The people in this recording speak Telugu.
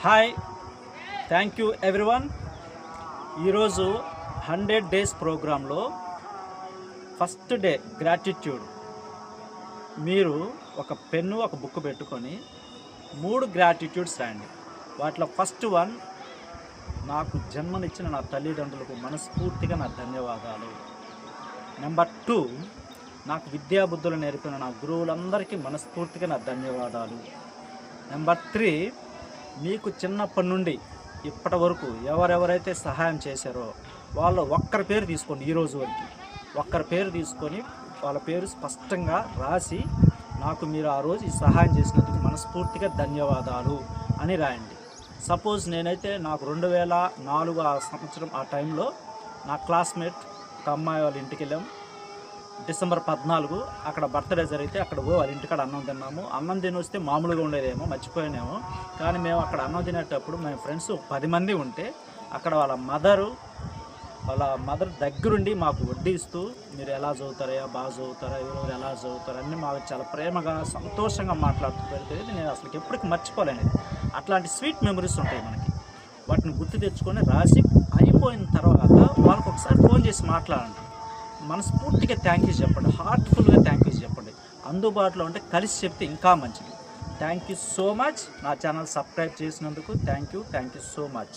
Hi, thank you everyone. ఈరోజు 100 డేస్ ప్రోగ్రాంలో ఫస్ట్ డే గ్రాటిట్యూడ్. మీరు ఒక పెన్ను ఒక బుక్ పెట్టుకొని 3 గ్రాటిట్యూడ్స్ రాయండి. వాటిలో ఫస్ట్ వన్, నాకు జన్మనిచ్చిన నా తల్లిదండ్రులకు మనస్ఫూర్తిగా నా ధన్యవాదాలు. నెంబర్ 2, నాకు విద్యాబుద్ధులు నేర్పిన నా గురువులందరికీ మనస్ఫూర్తిగా నా ధన్యవాదాలు. నెంబర్ 3, మీకు చిన్నప్పటి నుండి ఇప్పటి వరకు ఎవరెవరైతే సహాయం చేశారో వాళ్ళు ఒక్కరి పేరు తీసుకోండి. ఈరోజు వరకు ఒక్కరి పేరు తీసుకొని వాళ్ళ పేరు స్పష్టంగా రాసి, నాకు మీరు ఆ రోజు ఈ సహాయం చేసినందుకు మనస్ఫూర్తిగా ధన్యవాదాలు అని రాయండి. సపోజ్ నేనైతే నాకు 2004 ఆ సంవత్సరం ఆ టైంలో నా క్లాస్మేట్ ఒక అమ్మాయి వాళ్ళ ఇంటికి వెళ్ళాం. డిసెంబర్ 14 అక్కడ బర్త్డే జరిగితే అక్కడ పోయి వాళ్ళ ఇంటికాడ అన్నం తిన్నాము. అన్నం తిని వస్తే మామూలుగా ఉండేదేమో, మర్చిపోయానేమో. కానీ మేము అక్కడ అన్నం తినేటప్పుడు మేము ఫ్రెండ్స్ 10 మంది ఉంటే అక్కడ వాళ్ళ మదర్ దగ్గరుండి మాకు వడ్డిస్తూ, మీరు ఎలా చదువుతారా, బాగా చదువుతారా, ఎవరెవరు ఎలా చదువుతారా అన్నీ మాకు చాలా ప్రేమగా సంతోషంగా మాట్లాడుతూ పెడితే నేను అసలు ఎప్పటికీ మర్చిపోలేను. అట్లాంటి స్వీట్ మెమరీస్ ఉంటాయి మనకి. వాటిని గుర్తు తెచ్చుకొని రాసి అయిపోయిన తర్వాత వాళ్ళకి ఒకసారి ఫోన్ చేసి మాట్లాడండి. మనస్ఫూర్తిగా థ్యాంక్ యూ చెప్పండి, హార్ట్ఫుల్గా థ్యాంక్ యూ చెప్పండి. అందుబాటులో ఉంటే కలిసి చెప్తే ఇంకా మంచిది. Thank you so much. నా ఛానల్ సబ్స్క్రైబ్ చేసినందుకు థ్యాంక్ యూ సో మచ్.